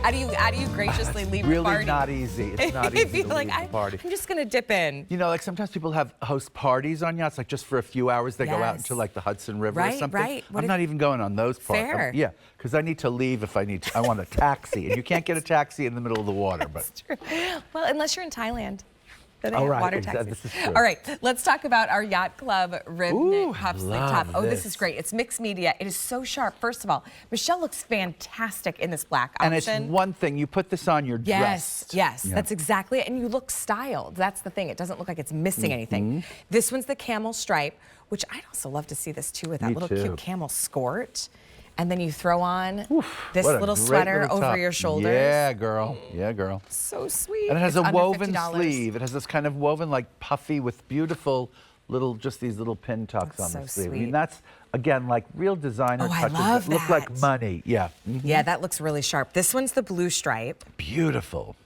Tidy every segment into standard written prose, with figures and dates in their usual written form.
How do you graciously leave really the party? not easy. It's not easy to leave the party. I'm just gonna dip in. You know, like sometimes people host parties on yachts, like just for a few hours. They go out into like the Hudson River or something. Right. I'm not even going on those parties. Fair. Yeah, because I need to leave if I need to. I want a taxi, and you can't get a taxi in the middle of the water. But That's true. Well, unless you're in Thailand. Then they all have right, water exactly. taxis. This is true. All right, let's talk about our Yacht Club rib knit puff sleeve top. Oh, this is great. It's mixed media. It is so sharp. First of all, Michelle looks fantastic in this black option. And it's one thing. You put this on, you're dressed. Yes, yeah. That's exactly it. And you look styled. That's the thing. It doesn't look like it's missing anything. This one's the camel stripe, which I'd also love to see this too with that little cute camel skirt. And then you throw on this little sweater over your shoulders. Yeah, girl. Yeah, girl. So sweet. And it has a woven sleeve. It has this kind of woven, like puffy with beautiful little, just these little pin tucks on the sleeve. Sweet. I mean, that's, again, like real designer touches that look like money. Yeah. Yeah, that looks really sharp. This one's the blue stripe. Beautiful.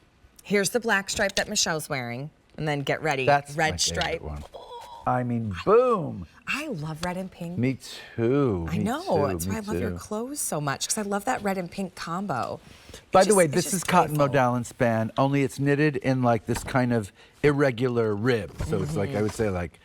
Here's the black stripe that Michelle's wearing. And then get ready, that's red my stripe. One. I mean, boom. I love red and pink. Me too. I know. That's why I love your clothes so much, because I love that red and pink combo. By the way, this is cotton modal and span, only it's knitted in like this kind of irregular rib. So it's like, I would say like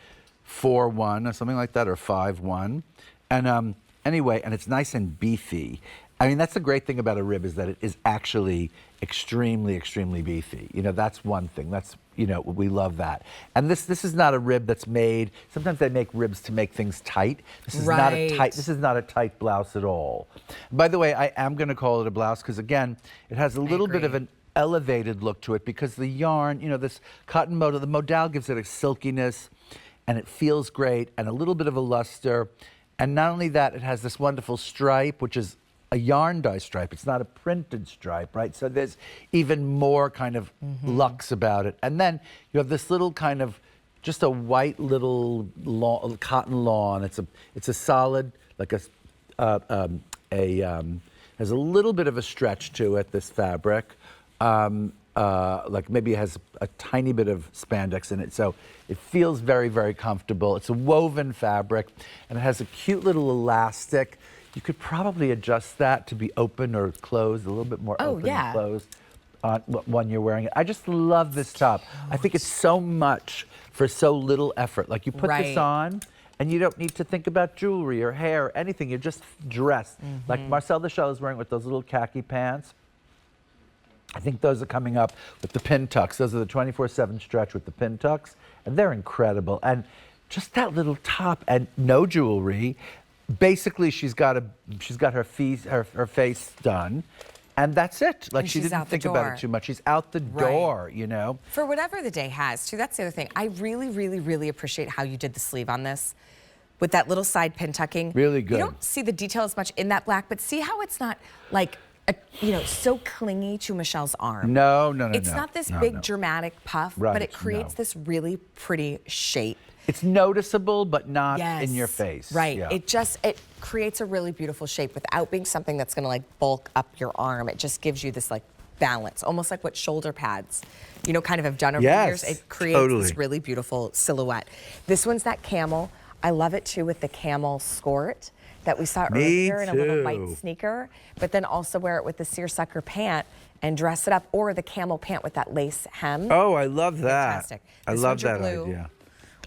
4-1 or something like that, or 5-1. And anyway, and it's nice and beefy. I mean, that's the great thing about a rib, is that it is actually extremely, extremely beefy. You know, that's one thing. That's, you know, we love that. And this is not a rib that's made. Sometimes they make ribs to make things tight. This is not a tight. This is not a tight blouse at all. By the way, I am going to call it a blouse because, again, it has a little bit of an elevated look to it, because the yarn, you know, this cotton modal, the modal gives it a silkiness, and it feels great, and a little bit of a luster. And not only that, it has this wonderful stripe, which is a yarn dye stripe. It's not a printed stripe, right? So there's even more kind of luxe about it. And then you have this little kind of, just a white little cotton lawn. It's a solid, like has a little bit of a stretch to it, this fabric. Like maybe it has a tiny bit of spandex in it. So it feels very, very comfortable. It's a woven fabric, and it has a cute little elastic. You could probably adjust that to be open or closed, a little bit more open and closed when you're wearing it. I just love this top. I think it's so much for so little effort. Like you put this on, and you don't need to think about jewelry or hair or anything. You're just dressed. Like Marcel Deschelles is wearing with those little khaki pants. I think those are coming up with the pin tucks. Those are the 24/7 stretch with the pin tucks, and they're incredible. And just that little top and no jewelry. Basically, she's got her face done, and that's it. Like, she didn't think about it too much. She's out the door, you know. For whatever the day has, too. That's the other thing. I really, really, really appreciate how you did the sleeve on this, with that little side pin tucking. Really good. You don't see the detail as much in that black, but see how it's not like, you know, so clingy to Michelle's arm. No. It's not this big dramatic puff, but it creates this really pretty shape. It's noticeable, but not in your face. Right. Yeah. It creates a really beautiful shape without being something that's going to like bulk up your arm. It just gives you this like balance, almost like what shoulder pads, you know, kind of have done over the years. It creates this really beautiful silhouette. This one's that camel. I love it too with the camel skirt that we saw earlier in a little white sneaker, but then also wear it with the seersucker pant and dress it up, or the camel pant with that lace hem. Oh, I love that. Fantastic. I love that idea.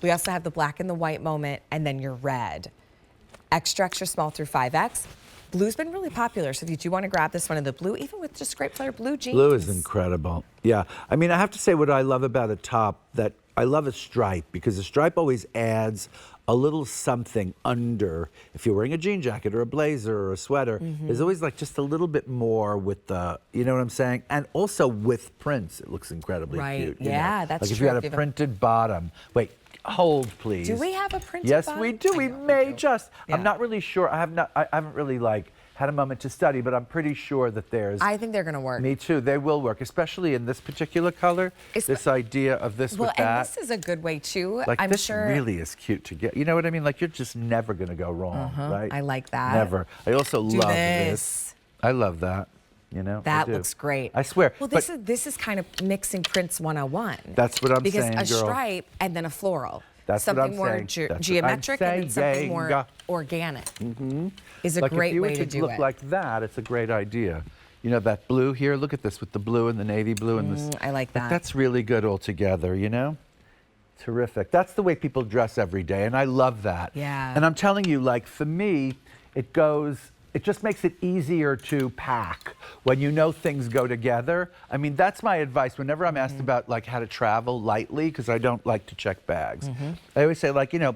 We also have the black and the white moment, and then your red. Extra, extra small through 5X. Blue's been really popular, so if you do want to grab this one in the blue, even with just great flare blue jeans. Blue is incredible. Yeah, I mean, I have to say what I love about a top, that I love a stripe, because a stripe always adds a little something under. If you're wearing a jean jacket or a blazer or a sweater, there's always like just a little bit more with the, you know what I'm saying? And also with prints, it looks incredibly cute. Yeah, that's true. Like if you had a printed bottom. Wait, hold please. Do we have a printed bottom? bottom? Yes, we do. We may just. I'm not really sure. I haven't really like had a moment to study, but I'm pretty sure that there's... I think they're going to work. Me too. They will work, especially in this particular color. This idea of this with that. Well, and this is a good way, too. Like, I'm this sure... really is cute to get. You know what I mean? Like, you're just never going to go wrong, right? I like that. Never. I also love this. I love that. You know, that looks great. I swear. Well, this is kind of mixing prints 101. That's what I'm saying, girl. Because a stripe and then a floral. That's something what I'm more saying. geometric and then something more organic is a great way to do it. Like if you were to look like that, it's a great idea. you know, that blue here. Look at this with the blue and the navy blue and this. I like that. That's really good all together, you know? Terrific. That's the way people dress every day, and I love that. Yeah. And I'm telling you, like, for me, it just makes it easier to pack when you know things go together. I mean, that's my advice whenever I'm asked about, like, how to travel lightly, because I don't like to check bags. I always say, like, you know,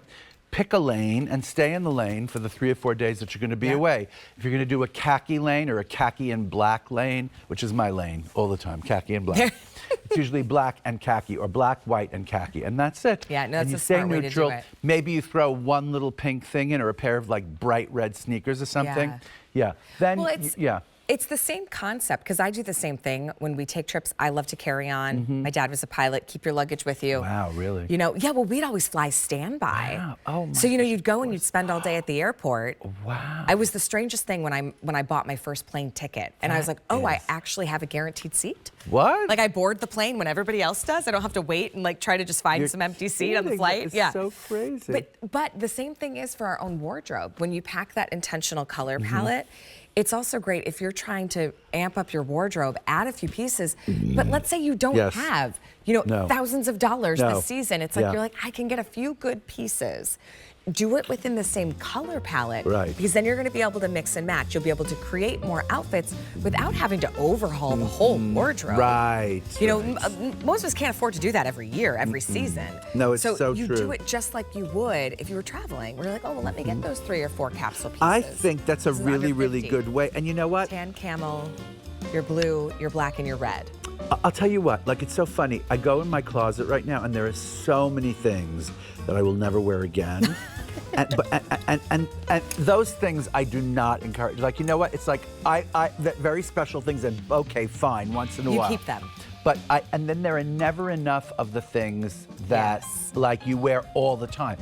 pick a lane and stay in the lane for the 3 or 4 days that you're going to be away. If you're going to do a khaki lane or a khaki and black lane, which is my lane all the time, khaki and black. It's usually black and khaki or black, white, and khaki, and that's it. Yeah, no, and that's you a stay smart way to neutral. do it. Maybe you throw one little pink thing in or a pair of like bright red sneakers or something. Yeah. Then, well, it's the same concept, because I do the same thing when we take trips. I love to carry on. My dad was a pilot. Keep your luggage with you. Wow, really? You know, yeah, well, we'd always fly standby. Wow. Oh, my so, you know, you'd go and you'd spend all day at the airport. Wow. I was the strangest thing when I bought my first plane ticket. And I was like, oh, I actually have a guaranteed seat? What? Like, I board the plane when everybody else does. I don't have to wait and like try to just find some empty seat on the flight. That is so crazy. But the same thing is for our own wardrobe. When you pack that intentional color palette, it's also great if you're trying to amp up your wardrobe, add a few pieces, but let's say you don't have, you know, thousands of dollars this season. It's like, you're like, I can get a few good pieces. Do it within the same color palette, because then you're going to be able to mix and match. You'll be able to create more outfits without having to overhaul the whole wardrobe. Right. You know, most of us can't afford to do that every year, every season. No, it's so true. You do it just like you would if you were traveling. We're like, oh, well, let me get those 3 or 4 capsule pieces. I think that's a really, really good way. And you know what? Tan camel, your blue, your black, and your red. I'll tell you what, like, it's so funny. I go in my closet right now and there are so many things that I will never wear again. and those things I do not encourage. Like, you know what? It's like, that very special things, and okay, fine, once in a while. You keep them. But and then there are never enough of the things that like you wear all the time.